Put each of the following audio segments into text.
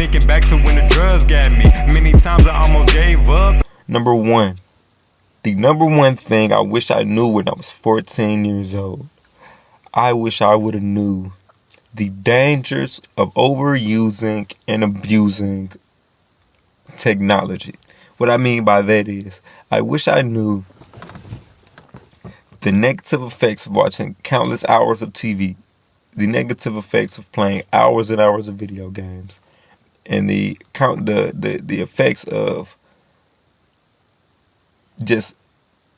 Thinking back to when the drugs got me. Many times I almost gave up. Number one. The number one thing I wish I knew when I was 14 years old. I wish I would have knew the dangers of overusing and abusing technology. What I mean by that is, I wish I knew the negative effects of watching countless hours of TV, the negative effects of playing hours and hours of video games, and the effects of just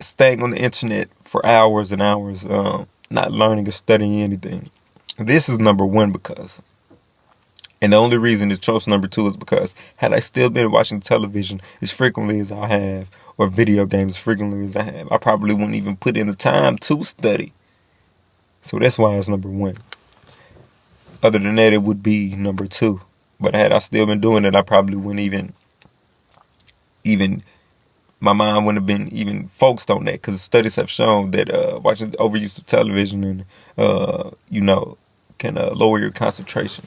staying on the internet for hours and hours, not learning or studying anything. This is number one because, and the only reason it trumps number two is because had I still been watching television as frequently as I have, or video games as frequently as I have, I probably wouldn't even put in the time to study. So that's why it's number one. Other than that, it would be number two. But had I still been doing it, I probably wouldn't even my mind wouldn't have been even focused on that, because studies have shown that watching overuse of television and can lower your concentration.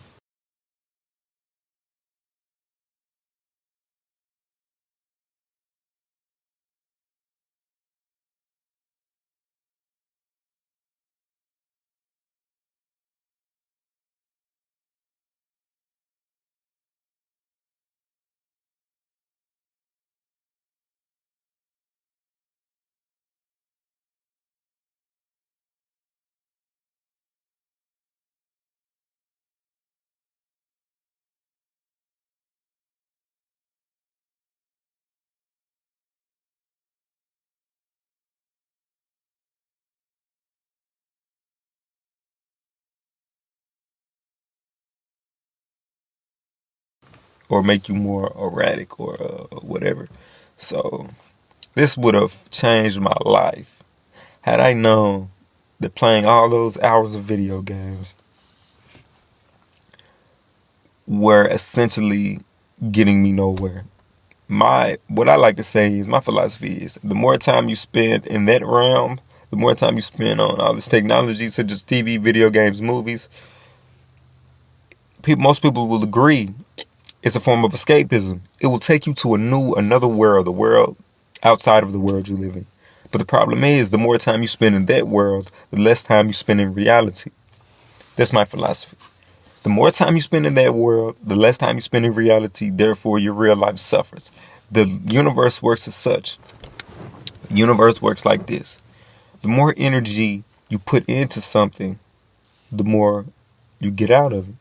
Or make you more erratic or whatever. So this would have changed my life had I known that playing all those hours of video games were essentially getting me nowhere. What I like to say is, my philosophy is, the more time you spend in that realm, the more time you spend on all this technology such as TV, video games, movies, most people will agree it's a form of escapism. It will take you to another world, the world outside of the world you live in. But the problem is, the more time you spend in that world, the less time you spend in reality. That's my philosophy. The more time you spend in that world, the less time you spend in reality, therefore your real life suffers. The universe works as such. The universe works like this. The more energy you put into something, the more you get out of it.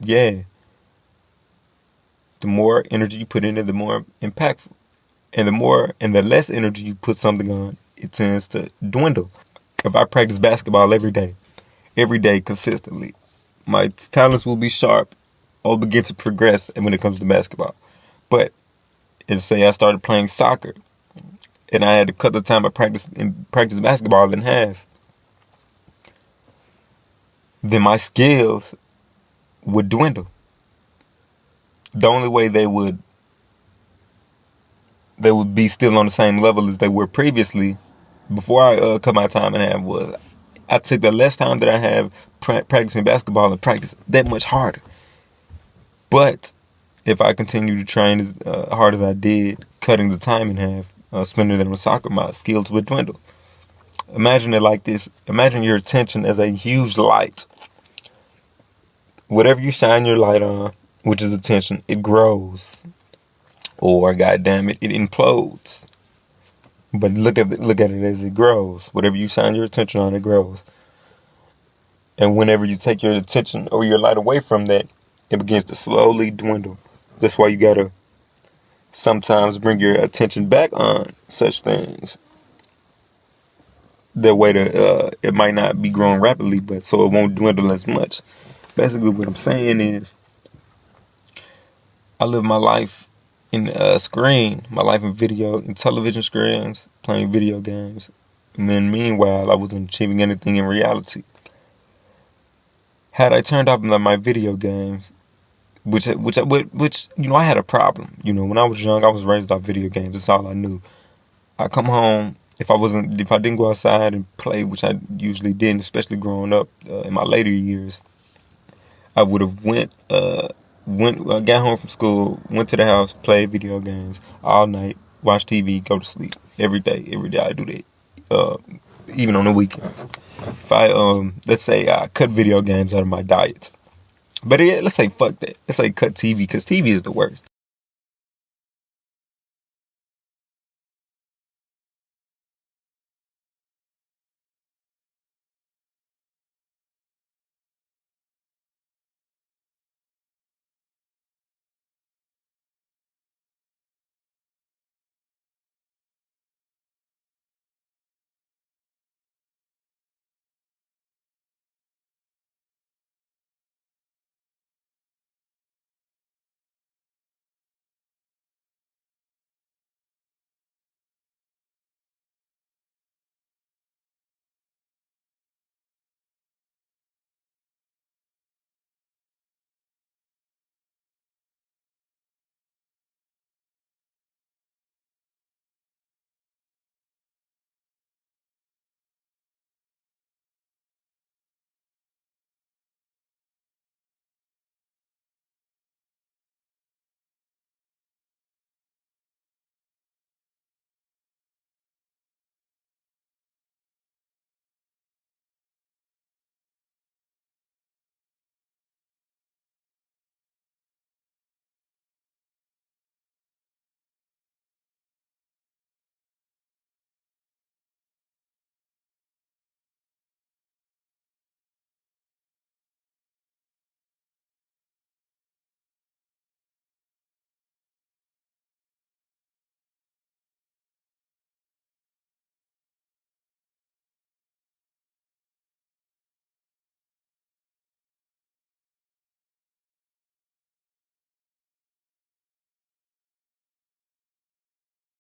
Yeah. The more energy you put in it, the more impactful. And the less energy you put something on, it tends to dwindle. If I practice basketball every day consistently, my talents will be sharp. I'll begin to progress when it comes to basketball. But say I started playing soccer and I had to cut the time I practice basketball in half, then my skills would dwindle. The only way they would be still on the same level as they were previously, before I cut my time in half, was I took the less time that I have practicing basketball and practice that much harder. But if I continue to train as hard as I did, cutting the time in half, spending it on soccer, my skills would dwindle. Imagine it like this. Imagine your attention as a huge light. Whatever you shine your light on, which is attention, it grows. Or, goddamn it, it implodes. But look at it as it grows. Whatever you shine your attention on, it grows. And whenever you take your attention or your light away from that, it begins to slowly dwindle. That's why you gotta sometimes bring your attention back on such things. That way it might not be growing rapidly, but so it won't dwindle as much. Basically what I'm saying is, I live my life in my life in television screens, playing video games. And then meanwhile, I wasn't achieving anything in reality. Had I turned off my video games, which I had a problem. When I was young, I was raised off video games. That's all I knew. I come home, if I didn't go outside and play, which I usually didn't, especially growing up in my later years, I would have went got home from school, went to the house, played video games all night, watch TV, go to sleep every day. Every day I do that, even on the weekends. If I let's say I cut video games out of my diet, but yeah, let's say fuck that. Let's say cut TV because TV is the worst.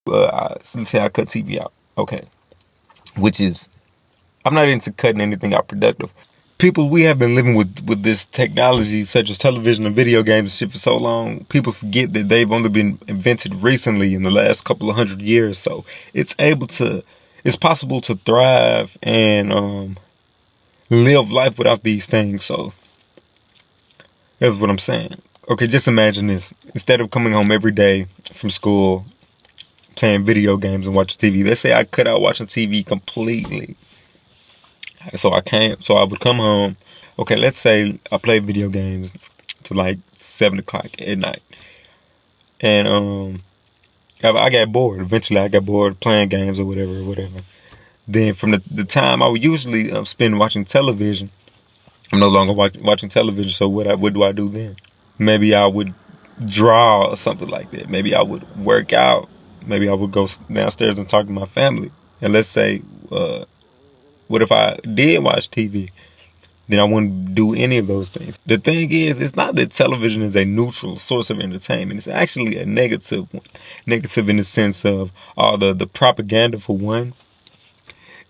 So let's say I cut TV out, okay, which is I'm not into cutting anything out productive. People, we have been living with this technology such as television and video games and shit for so long. People forget that they've only been invented recently in the last couple of 100 years. So it's possible to thrive and live life without these things. So that's what I'm saying. Okay, just imagine this. Instead of coming home every day from school, playing video games and watching TV, let's say I cut out watching TV completely. So I would come home. Okay, let's say I play video games to like 7 o'clock at night, and I got bored. Eventually, I got bored playing games or whatever. Then from the time I would usually spend watching television, I'm no longer watching television. So what do I do then? Maybe I would draw or something like that. Maybe I would work out. Maybe I would go downstairs and talk to my family. And let's say, what if I did watch TV? Then I wouldn't do any of those things. The thing is, it's not that television is a neutral source of entertainment. It's actually a negative one. Negative in the sense of all the propaganda, for one.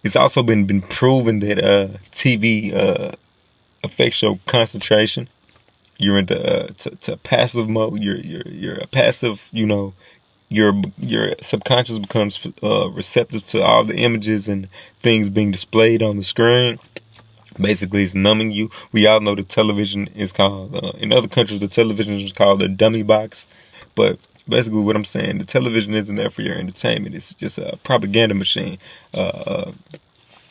It's also been proven that TV affects your concentration. You're into to passive mode. You're a passive. Your subconscious becomes receptive to all the images and things being displayed on the screen. Basically, it's numbing you. We all know the television is called, in other countries, the television is called a dummy box. But basically what I'm saying, the television isn't there for your entertainment. It's just a propaganda machine,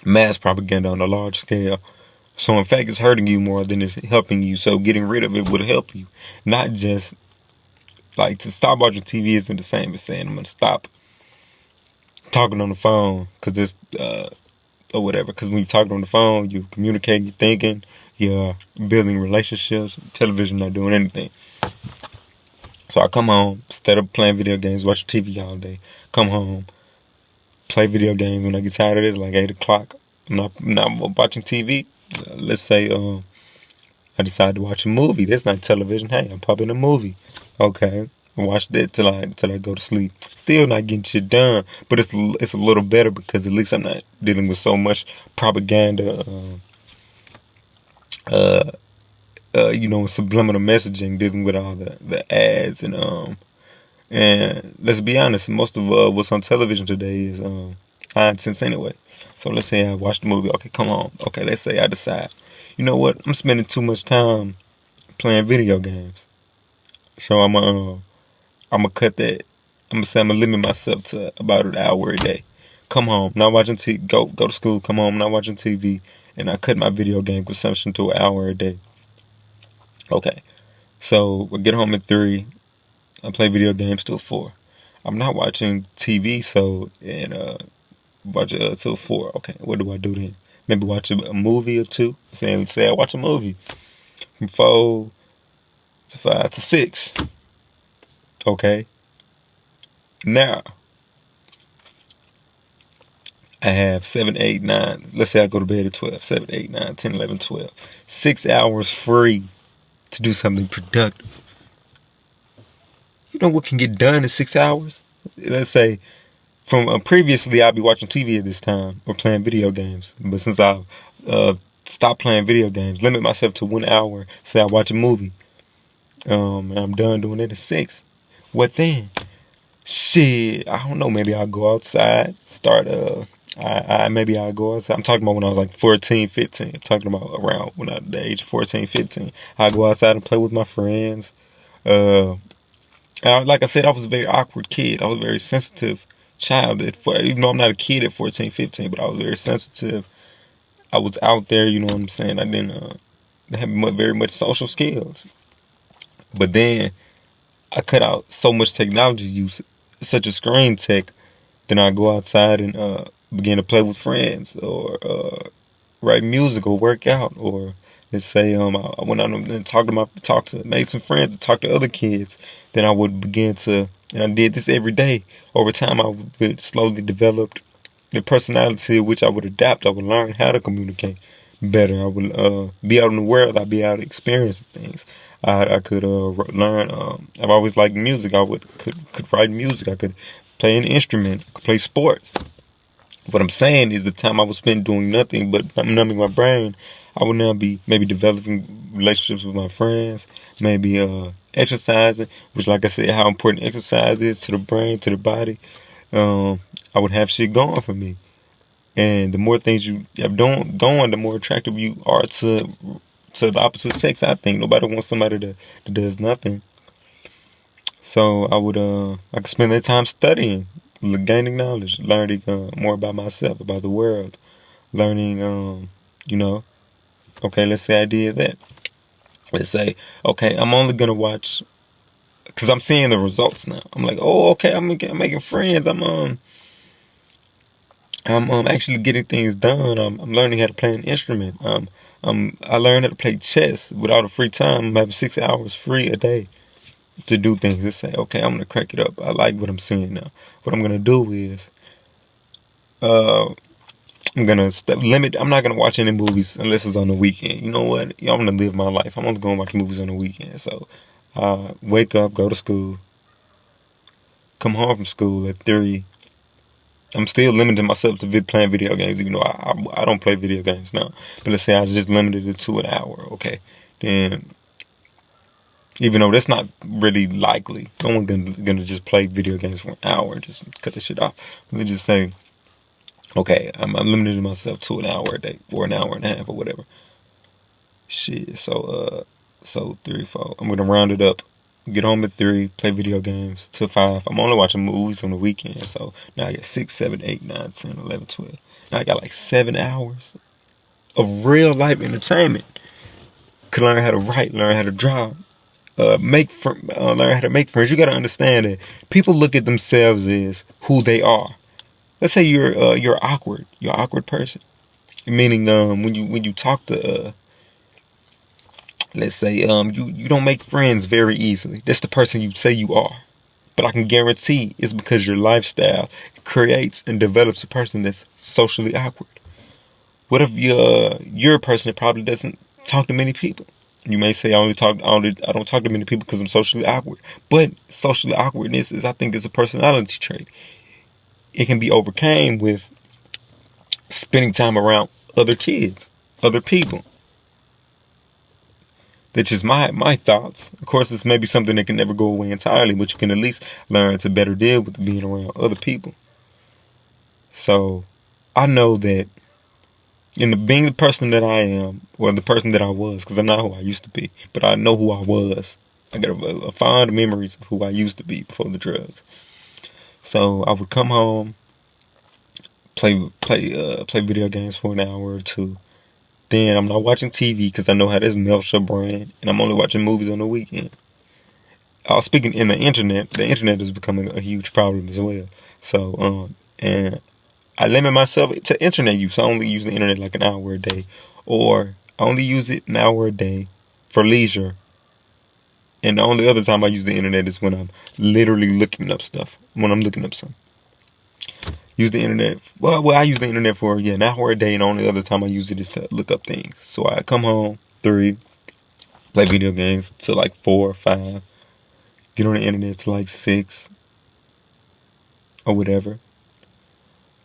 mass propaganda on a large scale. So in fact, it's hurting you more than it's helping you. So getting rid of it would help you. Not just, like, to stop watching TV isn't the same as saying I'm going to stop talking on the phone because it's, or whatever. Because when you're talking on the phone, you're communicating, you're thinking, you're building relationships. Television not doing anything. So I come home, instead of playing video games, watch TV all day. Come home, play video games when I get tired of it, like 8 o'clock. I'm not watching TV. Let's say I decide to watch a movie. That's not television. Hey, I'm popping a movie. Okay, I watch that till I go to sleep. Still not getting shit done, but it's a little better because at least I'm not dealing with so much propaganda. Subliminal messaging, dealing with all the ads and let's be honest, most of what's on television today is nonsense anyway. So let's say I watch the movie. Okay, come on. Okay, let's say I decide, you know what? I'm spending too much time playing video games. So I'm gonna cut that. I'm gonna say I'm gonna limit myself to about an hour a day. Come home, not watching TV. Go to school. Come home, not watching TV, and I cut my video game consumption to an hour a day. Okay, so I get home at 3. I play video games till 4. I'm not watching TV, so and watch it till 4. Okay, what do I do then? Maybe watch a movie or two. Say I watch a movie from 4 to 5 to 6. Okay, now I have 7, 8, 9. Let's say I go to bed at 12. 7, 8, 9, 10, 11, 12. 6 hours free to do something productive. You know what can get done in 6 hours? Let's say from previously I'd be watching TV at this time or playing video games. But since I've stopped playing video games, limit myself to 1 hour. Say I watch a movie, and I'm done doing it at 6. What then? Shit, I don't know. Maybe I'll go outside, start maybe I'll go outside. I'm talking about when I was like 14, 15. I'm talking about around when I the age of 14, 15. I'll go outside and play with my friends. Like I said, I was a very awkward kid. I was a very sensitive child. Even though I'm not a kid at 14, 15, but I was very sensitive. I was out there, you know what I'm saying? I didn't have very much social skills. But then I cut out so much technology use, such as screen tech. Then I go outside and begin to play with friends, or write music, or work out, or let's say I went out and made some friends, and talk to other kids. Then I would begin to, and I did this every day. Over time, I would slowly develop the personality which I would adapt. I would learn how to communicate better. I would be out in the world. I'd be out experiencing things. I could learn. I've always liked music. Could write music. I could play an instrument. I could play sports. What I'm saying is the time I would spend doing nothing but numbing my brain, I would now be maybe developing relationships with my friends, maybe exercising, which, like I said, how important exercise is to the brain, to the body. I would have shit going for me. And the more things you have going, the more attractive you are to the opposite sex. I think nobody wants somebody that does nothing. So I could spend that time studying, gaining knowledge, learning more about myself, about the world, learning, okay, let's say I did that. Let's say, okay, I'm only gonna watch, because I'm seeing the results now. I'm like, oh, okay, I'm making friends. I'm actually getting things done. I'm learning how to play an instrument. I learned how to play chess without a free time. I'm having 6 hours free a day to do things. Let's say, okay, I'm gonna crack it up. I like what I'm seeing now. What I'm gonna do is, I'm gonna limit. I'm not gonna watch any movies unless it's on the weekend. You know what? I'm gonna live my life. I'm only gonna watch movies on the weekend. So, wake up, go to school, come home from school at 3. I'm still limiting myself to playing video games, even though I don't play video games now. But let's say I just limited it to an hour. Okay, then even though that's not really likely, no one's gonna just play video games for an hour and just cut the shit off. Let me just say, okay, I'm limiting myself to an hour a day, or an hour and a half, or whatever. Shit, so 3, 4. I'm gonna round it up. Get home at 3, play video games till 5. I'm only watching movies on the weekend, so now I got 6, 7, 8, 9, 10, 11, 12. Now I got like 7 hours of real life entertainment. Could learn how to write, learn how to draw, learn how to make friends. You gotta understand that people look at themselves as who they are. Let's say you're awkward. You're an awkward person. Meaning when you talk to let's say you don't make friends very easily. That's the person you say you are. But I can guarantee it's because your lifestyle creates and develops a person that's socially awkward. What if you're a person that probably doesn't talk to many people? You may say I don't talk to many people because I'm socially awkward. But socially awkwardness I think is a personality trait. It can be overcome with spending time around other kids, other people. That's just my thoughts. Of course, it's maybe something that can never go away entirely, but you can at least learn to better deal with being around other people. So, I know that being the person that I am, or the person that I was, because I'm not who I used to be, but I know who I was I got a fond memories of who I used to be before the drugs. So I would come home, play video games for an hour or two. Then I'm not watching TV because I know how this melts your brain, and I'm only watching movies on the weekend. Speaking in the internet is becoming a huge problem as well. So and I limit myself to internet use. I only use the internet like an hour a day, or I only use it an hour a day for leisure. And the only other time I use the internet is when I'm literally looking up stuff. When I'm looking up something. Use the internet. Well, I use the internet for an hour a day, and the only other time I use it is to look up things. So I come home 3, play video games till like 4 or 5, get on the internet till like 6 or whatever.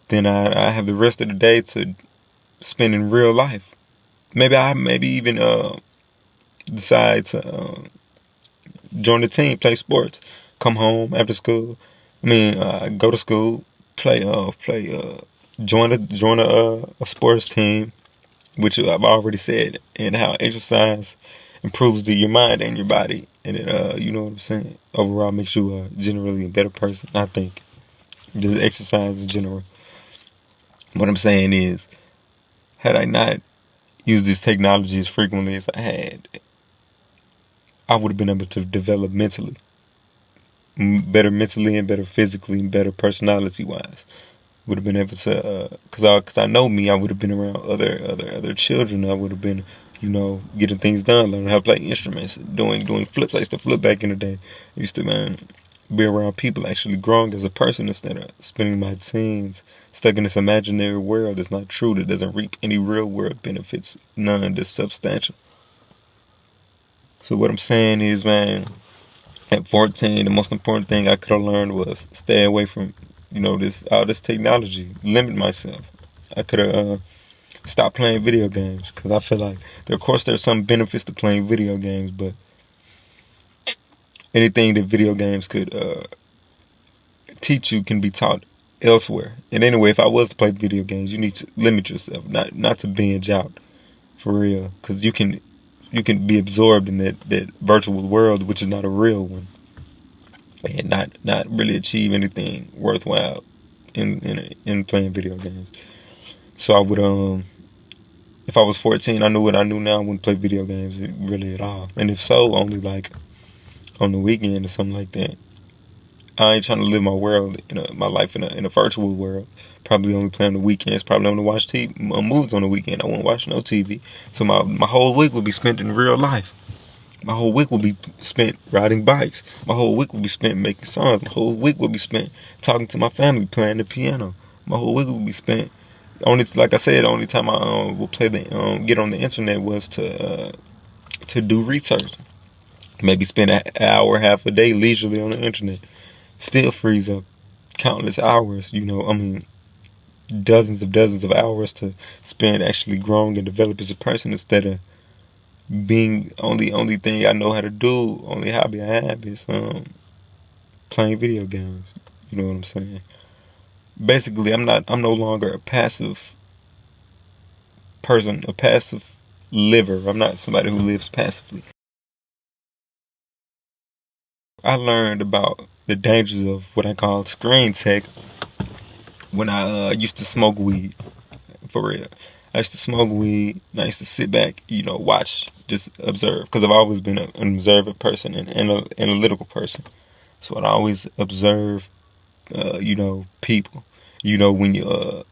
Then I have the rest of the day to spend in real life. Maybe even decide to join the team, play sports, come home after school. Go to school, join a sports team, which I've already said, and how exercise improves your mind and your body, and it you know what I'm saying. Overall, makes you generally a better person. I think just exercise in general. What I'm saying is, had I not used this technology as frequently as I had, I would have been able to develop mentally. Better mentally and better physically and better personality wise. Would have been able to, cause I know me. I would have been around other children. I would have been, getting things done, learning how to play instruments, doing flips. I used to flip back in the day. I used to be around people actually growing as a person instead of spending my teens stuck in this imaginary world that's not true, that doesn't reap any real world benefits, none that's substantial. So what I'm saying is, man, at 14, the most important thing I could have learned was stay away from, all this technology. Limit myself. I could have stopped playing video games, because I feel like, of course, there's some benefits to playing video games, but anything that video games could teach you can be taught elsewhere. And anyway, if I was to play video games, you need to limit yourself, not to binge out, for real, because you can be absorbed in that virtual world, which is not a real one, and not really achieve anything worthwhile in playing video games. So I would if I was 14, I knew what I knew now, I wouldn't play video games really at all. And if so, only like on the weekend or something like that. I ain't trying to live my world, my life in a virtual world. Probably only play on the weekends. Probably only watch movies on the weekend. I won't watch no TV. So my whole week will be spent in real life. My whole week will be spent riding bikes. My whole week will be spent making songs. My whole week will be spent talking to my family, playing the piano. My whole week will be spent. Like I said, the only time I will get on the internet was to do research. Maybe spend an hour, half a day leisurely on the internet. Still frees up countless hours, dozens of hours to spend actually growing and develop as a person, instead of being only thing I know how to do, only hobby I have is playing video games. You know what I'm saying? Basically, I'm no longer a passive person, a passive liver. I'm not somebody who lives passively. I learned about the dangers of what I call screen tech when I used to smoke weed, for real. I used to smoke weed, and I used to sit back, watch, just observe, because I've always been an observant person and an analytical person. So I'd always observe, people. When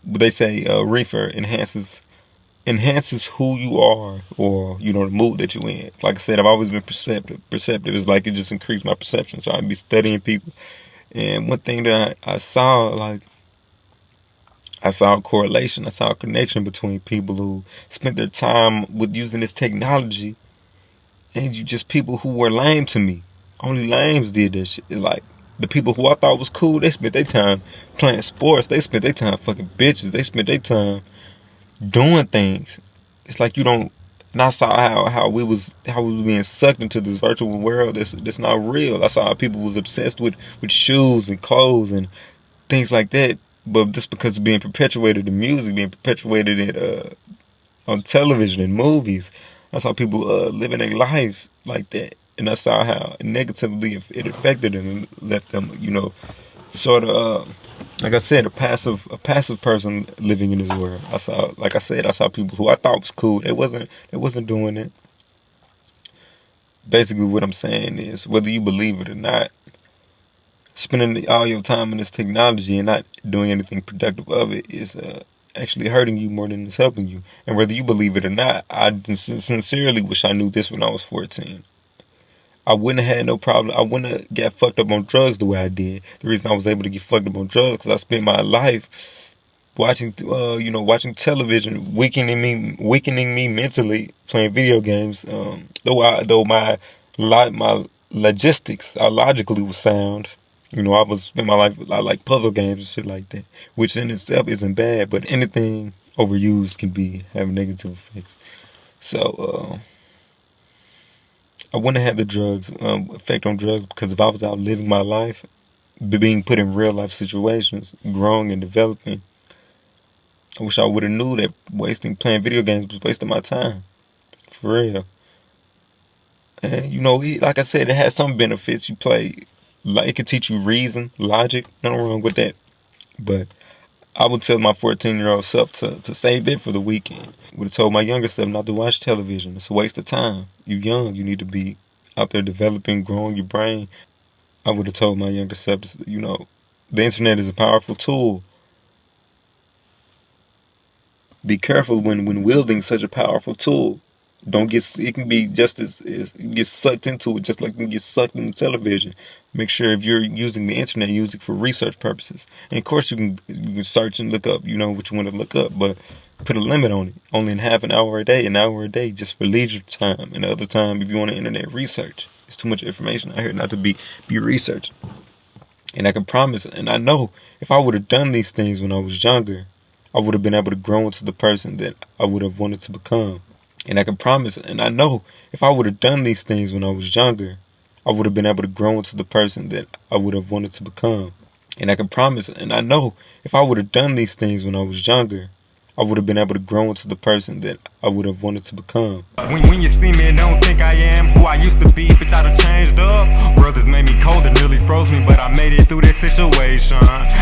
they say reefer enhances who you are, or the mood that you're in. Like I said, I've always been perceptive. It's like it just increased my perception. So I'd be studying people, and one thing that I saw, I saw a correlation, I saw a connection between people who spent their time with using this technology, and just people who were lame to me. Only lames did this shit. Like, the people who I thought was cool, they spent their time playing sports. They spent their time fucking bitches. They spent their time doing things. It's like you don't. And I saw how we was being sucked into this virtual world that's not real. I saw how people was obsessed with shoes and clothes and things like that. But just because it's being perpetuated in music, being perpetuated on television and movies, I saw people living their life like that. and I saw how negatively it affected them and left them, you know, sort of, like I said, a passive person living in this world. I saw, like I said, I saw people who I thought was cool. They wasn't doing it. Basically, what I'm saying is, whether you believe it or not, spending all your time in this technology and not doing anything productive of it is actually hurting you more than it's helping you. And whether you believe it or not, I sincerely wish I knew this when I was 14. I wouldn't have had no problem. I wouldn't have got fucked up on drugs the way I did. The reason I was able to get fucked up on drugs because I spent my life watching, watching television, weakening me mentally, playing video games. Though my logistics, logically was sound. You know, I was spend my life, I like puzzle games and shit like that, which in itself isn't bad, but anything overused can have negative effects. So I wouldn't have had the drugs effect on drugs because if I was out living my life, being put in real life situations, growing and developing, I wish I would have knew that playing video games was wasting my time, for real. And you know, like I said, it has some benefits. You play. Like, it could teach you reason, logic, nothing wrong with that. But I would tell my 14-year-old self to save that for the weekend. Would have told my younger self not to watch television. It's a waste of time. You're young. You need to be out there developing, growing your brain. I would have told my younger self, you know, the internet is a powerful tool. Be careful when wielding such a powerful tool. It can be just as you get sucked into it, just like you can get sucked into television. Make sure if you're using the internet, use it for research purposes. And of course, you can search and look up, you know, what you want to look up, but put a limit on it. Only in half an hour a day, just for leisure time. And the other time, if you want to internet research, it's too much information out here not to be researched. And I can promise, and I know, if I would have done these things when I was younger, I would have been able to grow into the person that I would have wanted to become. And I can promise, and I know, if I would have done these things when I was younger, I would have been able to grow into the person that I would have wanted to become. And I can promise, and I know, if I would have done these things when I was younger, I would have been able to grow into the person that I would have wanted to become. When you see me and don't think I am who I used to be, bitch, I done changed up. Brothers made me cold and nearly froze me, but I made it through this situation.